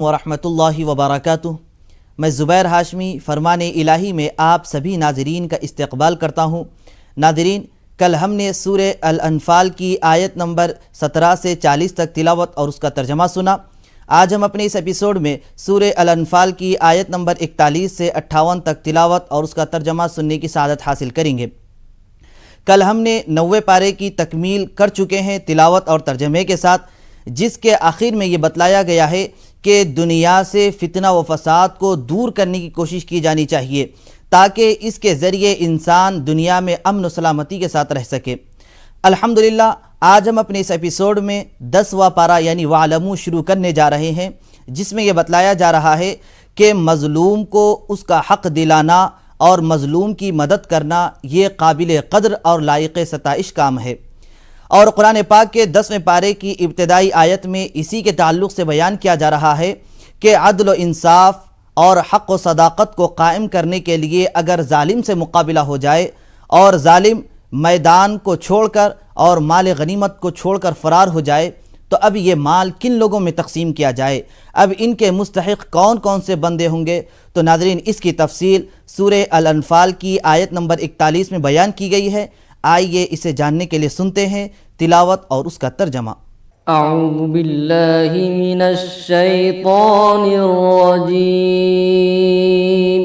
वरहमतुल्लाहि वबरकातुहू। मैं ज़ुबैर हाशमी फ़रमान इलाही में आप सभी नाज़रीन का इस्तक़बाल करता हूँ। नाज़रीन, कल हमने सूरह अल अनफ़ाल की आयत नंबर 17 से 40 तक तिलावत और उसका तर्जमा सुना। आज हम अपने इस एपिसोड में सूरह अल अनफ़ाल की आयत नंबर 41 से 58 तक तिलावत और उसका तर्जमा सुनने की सआदत हासिल करेंगे। कल हमने 90 पारे की तकमील कर चुके हैं तिलावत और तर्जमे के साथ, जिसके आखिर में ये बतलाया गया है कि दुनिया से फितना व फसाद को दूर करने की कोशिश की जानी चाहिए ताकि इसके ज़रिए इंसान दुनिया में अमन व सलामती के साथ रह सके। अल्हम्दुलिल्लाह, आज हम अपने इस एपिसोड में 10वां पारा यानी वालमू शुरू करने जा रहे हैं, जिसमें यह बतलाया जा रहा है कि मज़लूम को उसका हक़ दिलाना और मज़लूम की मदद करना ये काबिल क़द्र और लायक़ सताइश काम है। और कुरान पाक के 10वें पारे की इब्तिदाई आयत में इसी के ताल्लुक़ से बयान किया जा रहा है कि अदल व इंसाफ और हक़ व सदाक़त को कायम करने के लिए अगर जालिम से मुकाबला हो जाए और जालिम मैदान को छोड़कर और माल गनीमत को छोड़कर फ़रार हो जाए, तो अब ये माल किन लोगों में तकसीम किया जाए, अब इनके मुस्तहिक़ कौन कौन से बंदे होंगे। तो नाज़रीन, इसकी तफसील सूरह अल अनफ़ाल की आयत नंबर 41 में बयान की गई है। आइए इसे जानने के लिए सुनते हैं तिलावत और उसका तर्जमा। अऊज़ु बिल्लाहि मिनश शैतानिर रजीम।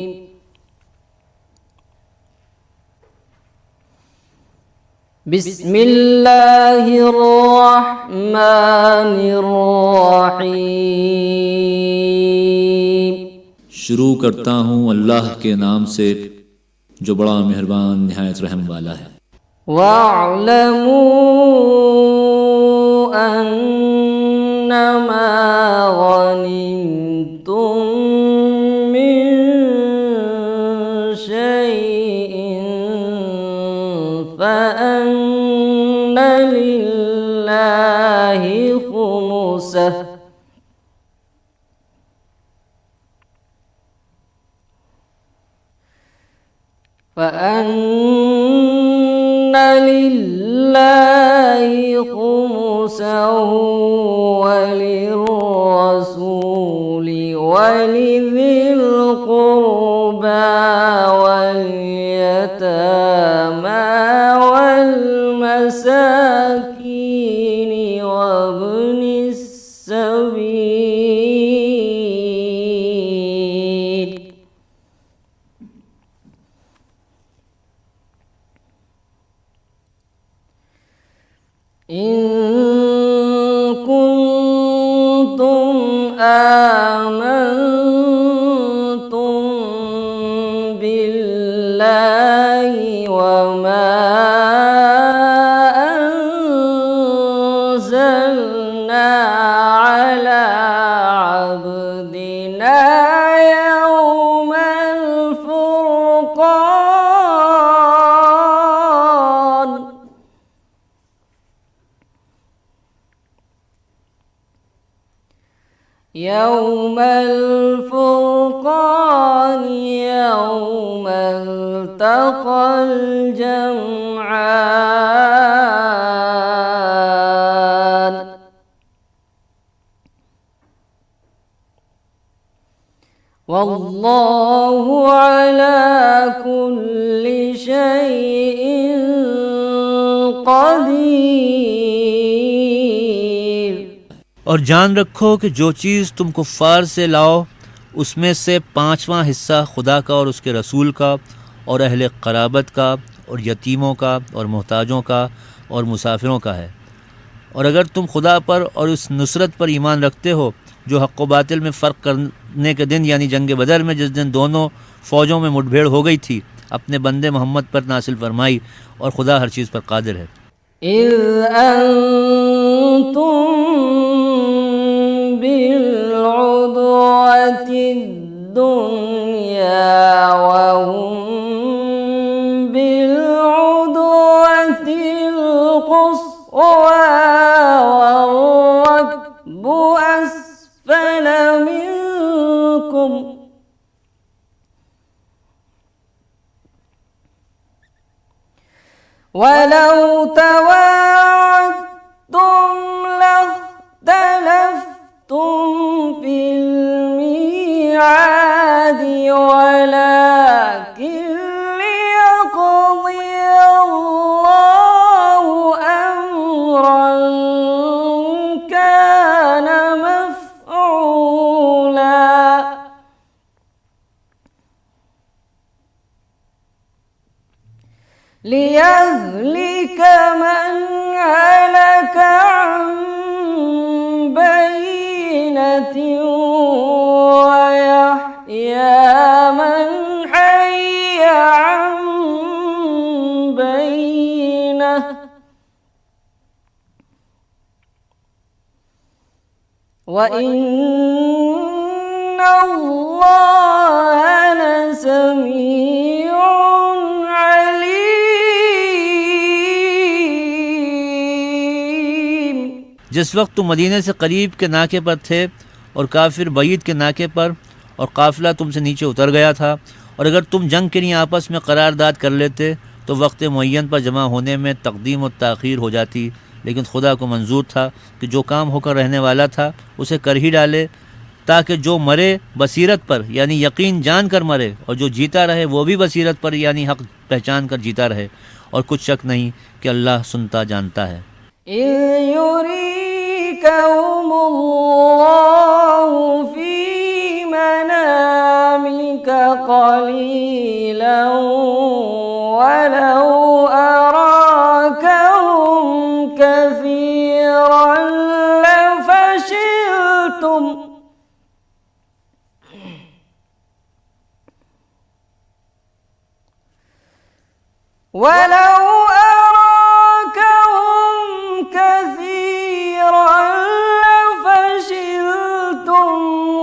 बिस्मिल्लाहिर रहमानिर रहीम। शुरू करता हूँ अल्लाह के नाम से जो बड़ा मेहरबान निहायत रहम वाला है। वअलमू अन्नमा गनिमतुम मिन शैइन फअन्न लिल्लाहि खुमुसह लिल्लाहि खुमुसहु वलिर्रसूलि वलिज़िल क़ुर्बा वल्यतामा वल्मसाकीनि वब्निस सबील। इन कुन्तुम आमन्तुम बिल्लाहि वमा अंज़लना अला अब्दिना यौमल फुरक़ान। यौमल फुरक़ान यौमल तक़ल जमआन। वल्लाहु अला कुल्लि शैइन क़दीर। और जान रखो कि जो चीज़ तुम कुफ़ार से लाओ उसमें से 5वां हिस्सा खुदा का और उसके रसूल का और अहले क़राबत का और यतीमों का और मोहताजों का और मुसाफिरों का है। और अगर तुम खुदा पर और उस नुसरत पर ईमान रखते हो जो हक़ व बातिल में फ़र्क करने के दिन यानी जंग बदर में जिस दिन दोनों फ़ौजों में मुठभेड़ हो गई थी, अपने बंदे मोहम्मद पर नासिल फरमाई, और खुदा हर चीज़ पर कादिर है। इज़ अंतुम बिलउदवतिद दुन्या वहुम बिलउदवतिल क़ुस्वा वर्रक्बु अस्फल मिनकुम वलौ तवाअदतुम लख्तलफ्तुम फिल ولكن ليقضي الله أمرا كان مفعولا ليهلك من هلك عن بينة ويحيى من حي عن بينة وإن الله لسميع عليم। जिस वक्त तुम मदीने से करीब के नाके पर थे और काफिर बईद के नाके पर और काफिला तुमसे नीचे उतर गया था, और अगर तुम जंग के लिए आपस में करारदाद कर लेते तो वक्त मुअय्यन पर जमा होने में तकदीम और ताख़ीर हो जाती, लेकिन खुदा को मंजूर था कि जो काम होकर रहने वाला था उसे कर ही डाले, ताकि जो मरे बसीरत पर यानी यकीन जान कर मरे, और जो जीता रहे वो भी बसीरत पर यानी हक़ पहचान कर जीता रहे। और कुछ शक नहीं कि अल्लाह सुनता जानता है। युरीकहुमुल्लाहु फी मनामिका क़लीलन वलौ अराकहुम कसीरन लफशिलतुम वलौ अराकहुम कसीरन लफशिलतुम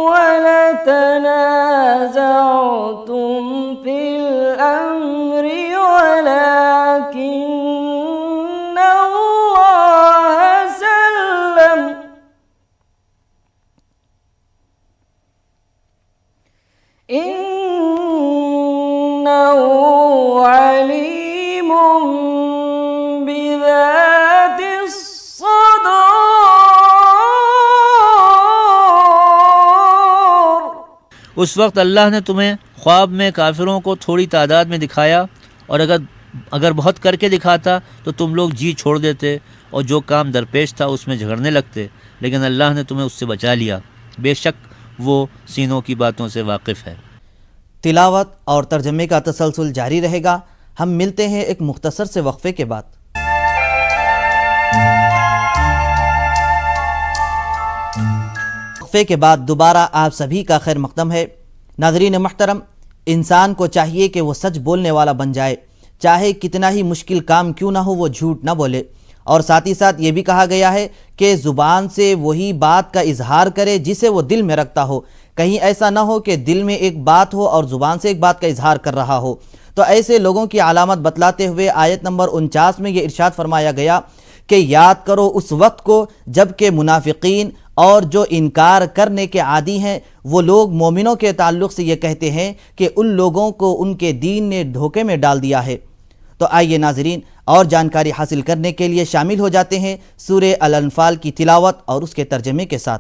वलतनाज़अतुम फिल अम्रि वलाकिन्न अल्लाह सल्लम इन्नहु अलीमुम बिज़ातिस सुदूर। उस वक्त अल्लाह ने तुम्हें ख्वाब में काफिरों को थोड़ी तादाद में दिखाया, और अगर बहुत करके दिखाता तो तुम लोग जी छोड़ देते और जो काम दरपेश था उसमें झगड़ने लगते, लेकिन अल्लाह ने तुम्हें उससे बचा लिया। बेशक वो सीनों की बातों से वाकिफ़ है। तिलावत और तर्जमे का तसलसल जारी रहेगा। हम मिलते हैं एक मुख्तसर से वक्फे के बाद। वक्फे के बाद दोबारा आप सभी का खैर मकदम है। नाज़रीन महतरम, इंसान को चाहिए कि वो सच बोलने वाला बन जाए, चाहे कितना ही मुश्किल काम क्यों ना हो वो झूठ ना बोले। और साथ ही साथ ये भी कहा गया है कि ज़ुबान से वही बात का इजहार करे जिसे वो दिल में रखता हो। कहीं ऐसा ना हो कि दिल में एक बात हो और ज़ुबान से एक बात का इजहार कर रहा हो। तो ऐसे लोगों की अलामत बतलाते हुए आयत नंबर 49 में ये इरशाद फरमाया गया कि याद करो उस वक्त को जबकि मुनाफिकीन और जो इनकार करने के आदी हैं वो लोग मोमिनों के ताल्लुक़ से ये कहते हैं कि उन लोगों को उनके दीन ने धोखे में डाल दिया है। तो आइए नाज़रीन, और जानकारी हासिल करने के लिए शामिल हो जाते हैं सूरे अल अनफाल की तिलावत और उसके तर्जमे के साथ।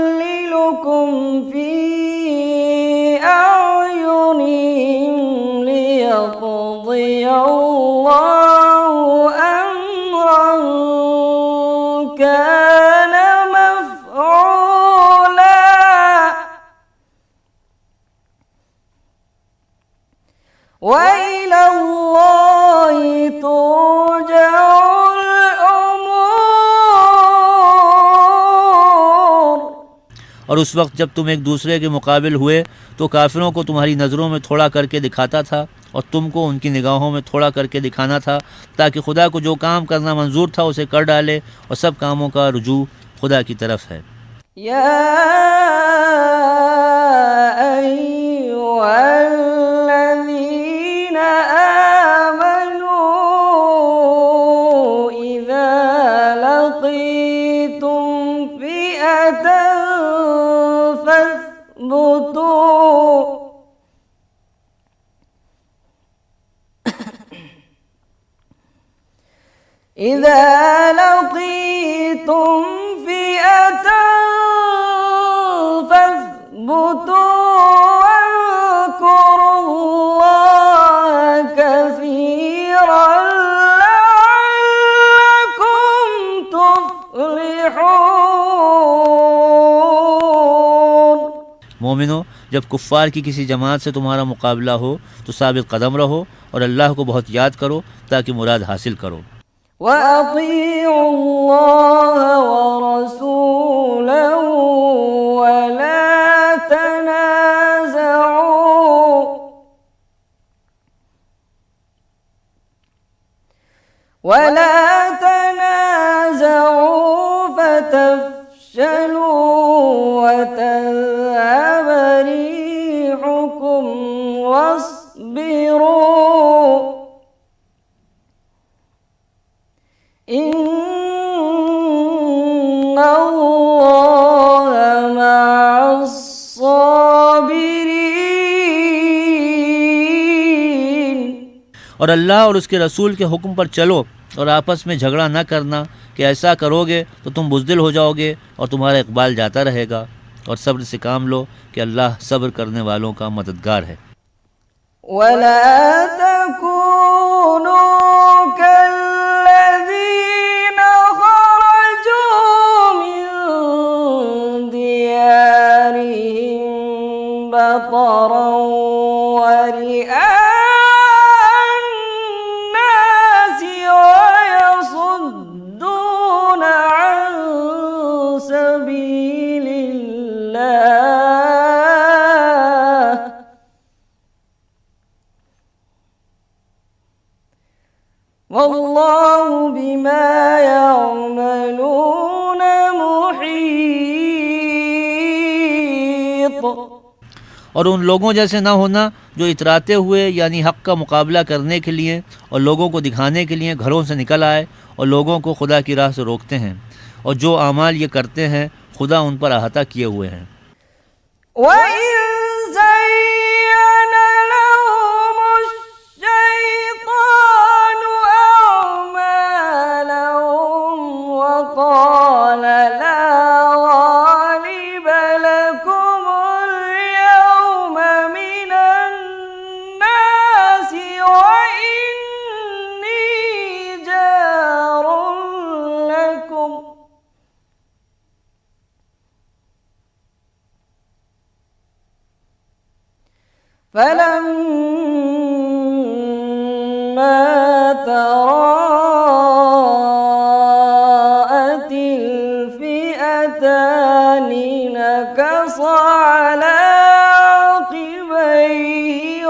ويقللكم في أعينهم ليقضي الله أمرا كان مفعولا وإلى الله ترجع और उस वक्त जब तुम एक दूसरे के मुकाबिल हुए तो काफिरों को तुम्हारी नज़रों में थोड़ा करके दिखाता था और तुमको उनकी निगाहों में थोड़ा करके दिखाना था, ताकि खुदा को जो काम करना मंजूर था उसे कर डाले, और सब कामों का रुजू खुदा की तरफ है। या अय्युहल्लज़ीना إذا لقيتم فئة فاثبتوا واذكروا الله كثيرا لعلكم تفلحون। मोमिनो, जब कुफ़ार की किसी जमात से तुम्हारा मुकाबला हो तो साबित कदम रहो और अल्लाह को बहुत याद करो ताकि मुराद हासिल करो। وأطيعوا الله ورسوله ولا تنازعوا فتفشلوا وتذهب ريحكم واصبروا إن الله مع الصابرين। और अल्लाह और उसके रसूल के हुक्म पर चलो और आपस में झगड़ा न करना कि ऐसा करोगे तो तुम बुज़दिल हो जाओगे और तुम्हारा इकबाल जाता रहेगा, और सब्र से काम लो कि अल्लाह सब्र करने वालों का मददगार है। ولا تكونوا كالذين خرجوا من ديارهم بطرا ورئاء الناس ويصدون عن سبيل الله والله بما يعملون محيط। और उन लोगों जैसे ना होना जो इतराते हुए यानी हक़ का मुकाबला करने के लिए और लोगों को दिखाने के लिए घरों से निकल आए और लोगों को खुदा की राह से रोकते हैं, और जो आमाल ये करते हैं खुदा उन पर अहाता किए हुए हैं। وَإِن زَيَّنَ لَهُمُ الشَّيْطَانُ أَعْمَالَهُمْ وَقَالَ لَا غَالِبَ لَكُمُ الْيَوْمَ مِنَ النَّاسِ وَإِنِّي جَارٌ لَكُمْ فلما تراءت الفئتان نكص على عقبيه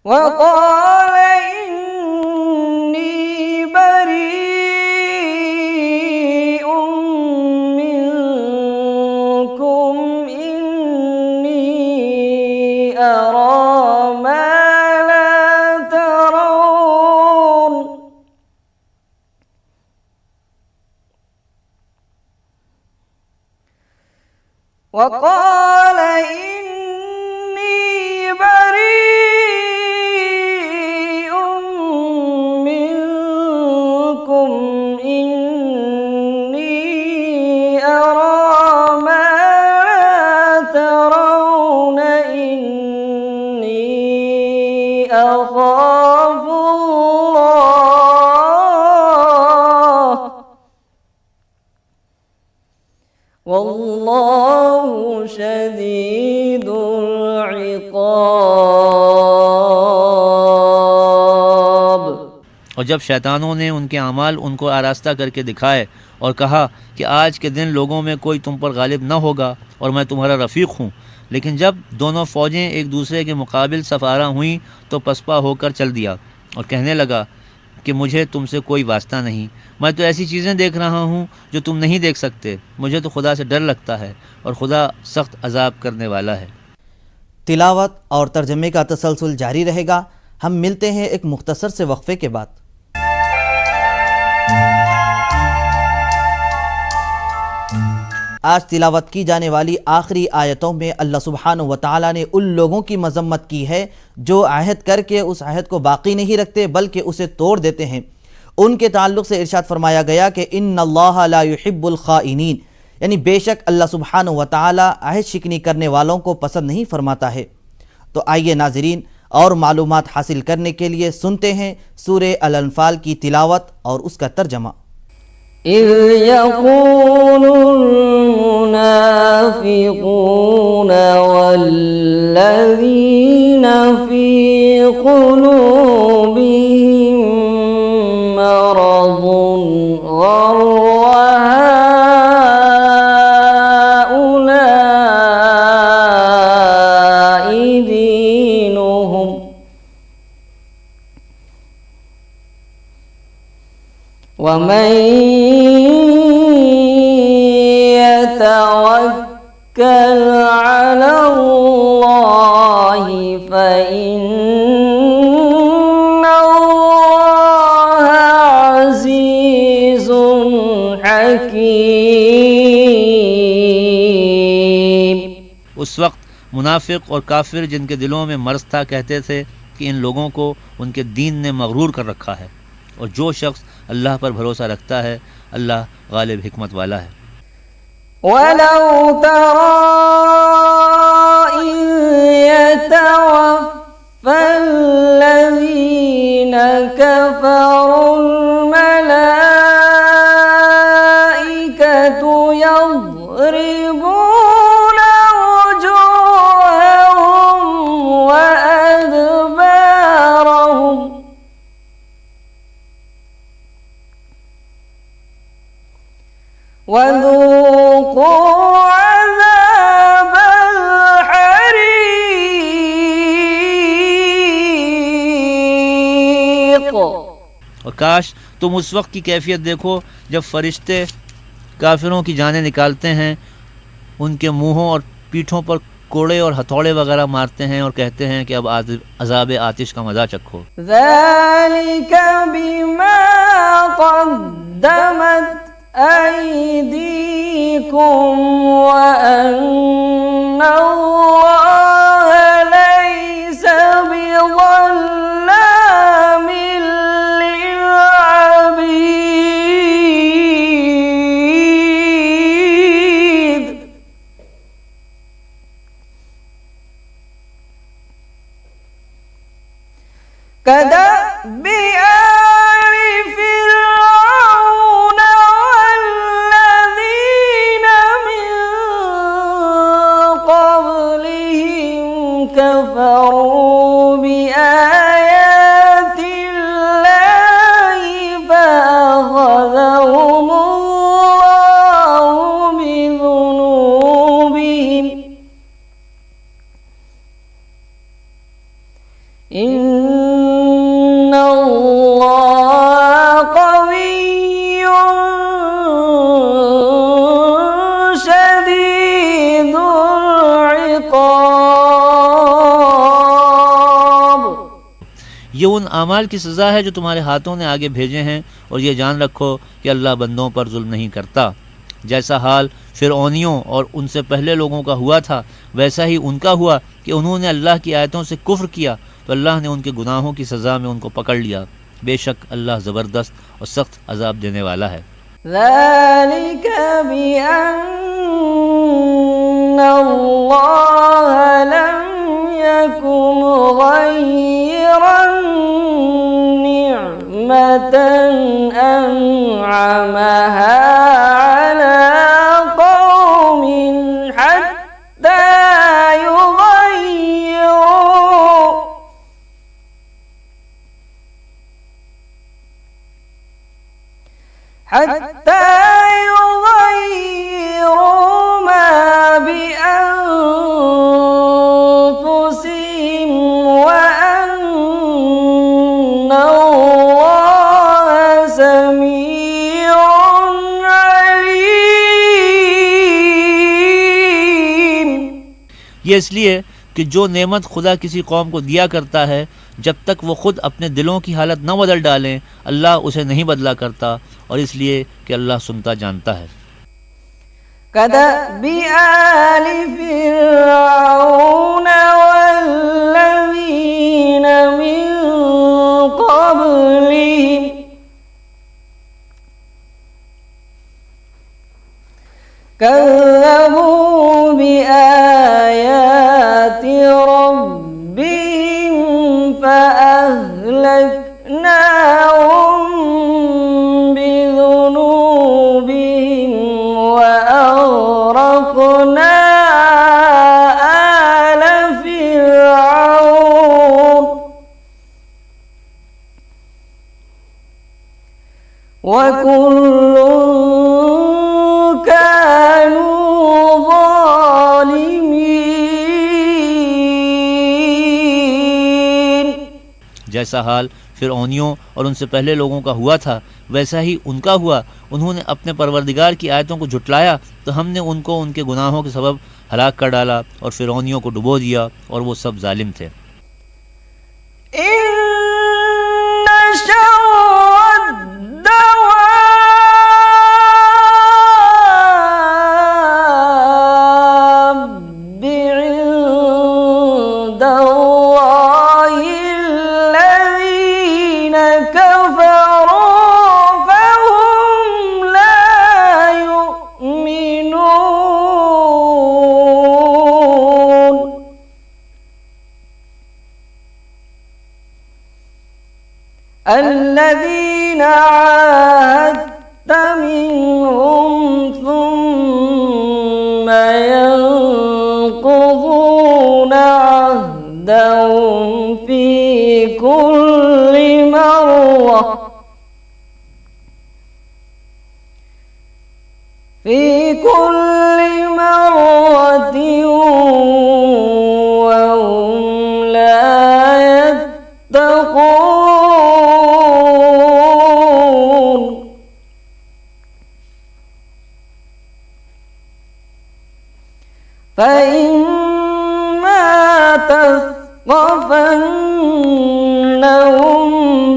وقال إني بريء منكم إني أرى ما لا ترون وقال إني بريء منكم إني أرى ما لا ترون إني أخاف الله والله شديد العقاب। और जब शैतानों ने उनके अमाल उनको आरास्ता करके दिखाए और कहा कि आज के दिन लोगों में कोई तुम पर गालिब न होगा और मैं तुम्हारा रफ़ीक हूँ, लेकिन जब दोनों फ़ौजें एक दूसरे के मुकाबिल सफ़ारा हुईं तो पसपा होकर चल दिया और कहने लगा कि मुझे तुमसे कोई वास्ता नहीं, मैं तो ऐसी चीज़ें देख रहा हूँ जो तुम नहीं देख सकते, मुझे तो खुदा से डर लगता है और खुदा सख्त अजाब करने वाला है। तिलावत और तर्जमे का तसलसल जारी रहेगा। हम मिलते हैं एक मुख्तसर से वक्फे के बाद। आज तिलावत की जाने वाली आखिरी आयतों में अल्लाह सुब्हानहू व तआला ने उन लोगों की मजम्मत की है जो अहद करके उस अहद को बाकी नहीं रखते बल्कि उसे तोड़ देते हैं। उनके ताल्लुक़ से इरशाद फरमाया गया कि इन्नल्लाह ला युहिब्बुल खाइनीन, यानी बेशक अल्लाह सुब्हानहू व तआला अहद शिकनी करने वालों को पसंद नहीं फरमाता है। तो आइए नाज़रीन, और मालूमात हासिल करने के लिए सुनते हैं सूरे अल अनफाल की तिलावत और उसका तर्जमा। इज़ यक़ूलुल मुनाफ़िक़ून वल्लज़ीन फ़ी क़ुलूबिहिम मरज़ुन ग़र्र हाउलाइ दीनुहुम वमन यतवक्कल अलल्लाहि फइन्नल्लाह अज़ीज़ुन हकीम। उस वक्त मुनाफिक और काफिर जिनके दिलों में मर्ज था कहते थे कि इन लोगों को उनके दीन ने मगरूर कर रखा है, और जो शख्स अल्लाह पर भरोसा रखता है अल्लाह गालिब हिकमत वाला है। वलौ तरा इज़ यतवफ़्फ़ल्लज़ीन कफ़रुल मलाइकतु यضरिबून वुजूहहुम व अदबारहुम वज़ूक़ू अज़ाबल हरीक़। और काश तुम उस वक्त की कैफियत देखो जब फरिश्ते काफिरों की जानें निकालते हैं, उनके मुंहों और पीठों पर कोड़े और हथौड़े वगैरह मारते हैं और कहते हैं कि अब अज़ाब आतिश का मज़ा चखो। ज़ालिका बिमा क़द्दमत अयदीकुम व अन्नल्लाह लैसा बिज़ल्लामिल लिलअबीद। कदअबि आलि फ़िरऔन वल्लज़ीन मिन क़ब्लिहिम कफ़रू बिआयातिल्लाहि फ़अख़ज़हुमुल्लाहु बिज़ुनूबिहिम इन्नल्लाह क़विय्युन शदीदुल इक़ाब। ये उन आमाल की सज़ा है जो तुम्हारे हाथों ने आगे भेजे हैं, और ये जान रखो कि अल्लाह बंदों पर जुल्म नहीं करता। जैसा हाल फ़िरऔनियों और उनसे पहले लोगों का हुआ था, वैसा ही उनका हुआ कि उन्होंने अल्लाह की आयतों से कुफ्र किया, तो अल्लाह ने उनके गुनाहों की सज़ा में उनको पकड़ लिया। बेशक अल्लाह ज़बरदस्त और सख्त अजाब देने वाला है। ज़ालिका बिअन्नल्लाह लम यकुन गय्यरन नि'मतन अन'अमहा अला क़ौमिन हत्ता युग़य्यिरू मा बिअन्फुसिहिम व अन्नल्लाह समीउन अलीम। ये इसलिए कि जो नेमत खुदा किसी कौम को दिया करता है, जब तक वो ख़ुद अपने दिलों की हालत न बदल डालें, अल्लाह उसे नहीं बदला करता, और इसलिए कि अल्लाह सुनता जानता है। كدأب آل فرعون والذين من قبلهم كذبوا بآيات ربهم فأهلكناهم بذنوبهم وأغرقنا آل فرعون وكل كانوا ظالمين। जैसा हाल फिरौनियों और उनसे पहले लोगों का हुआ था, वैसा ही उनका हुआ। उन्होंने अपने परवरदिगार की आयतों को झुटलाया तो हमने उनको उनके गुनाहों के सबब हलाक कर डाला और फिरौनियों को डुबो दिया, और वो सब जालिम थे। الذين عاهدت منهم ثم ينقضون عهدهم في كل مرة وهم لا يتقون فإما تثقفنهم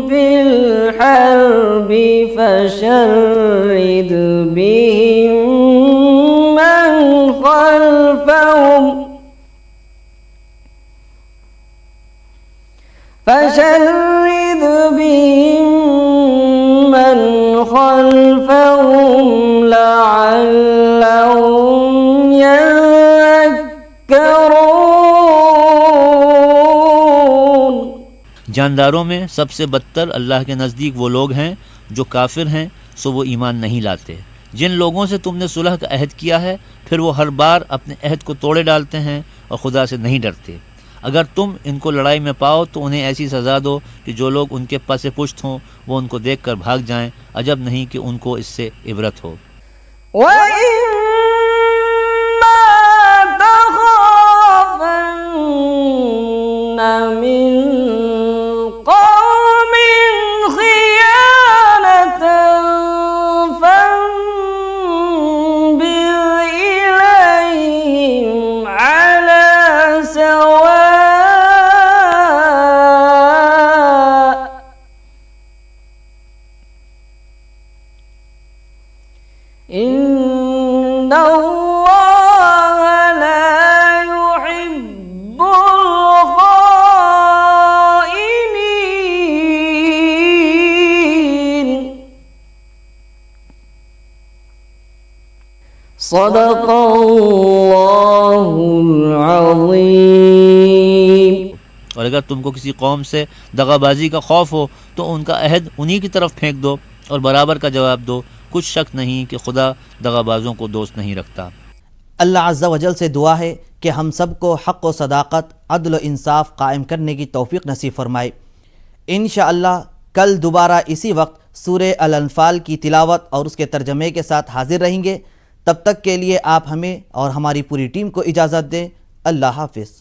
في الحرب فشرد بهم من خلفهم لعلهم يذكرون। जानदारों में सबसे बदतर अल्लाह के नज़दीक वो लोग हैं जो काफिर हैं, सो वो ईमान नहीं लाते। जिन लोगों से तुमने सुलह का अहद किया है, फिर वो हर बार अपने अहद को तोड़े डालते हैं और खुदा से नहीं डरते। अगर तुम इनको लड़ाई में पाओ तो उन्हें ऐसी सज़ा दो कि जो लोग उनके पसे पुश्त हों वो उनको देख कर भाग जाएं। अजब नहीं कि उनको इससे इबरत हो। إن الله لا يحب الخائنين। صدق الله العظيم। और अगर तुमको किसी कौम से दगाबाजी का खौफ हो तो उनका अहद उन्हीं की तरफ फेंक दो और बराबर का जवाब दो। कुछ शक नहीं कि खुदा दगाबाजों को दोस्त नहीं रखता। अल्लाह अज़्ज़ा वजल से दुआ है कि हम सब को हक़ व सदाक़त, अदल व इंसाफ कायम करने की तौफ़ीक़ नसीब फ़रमाए। इंशाअल्लाह कल दोबारा इसी वक्त सूरह अल-अनफ़ाल की तिलावत और उसके तर्जमे के साथ हाजिर रहेंगे। तब तक के लिए आप हमें और हमारी पूरी टीम को इजाज़त दें। अल्लाह हाफ़िज़।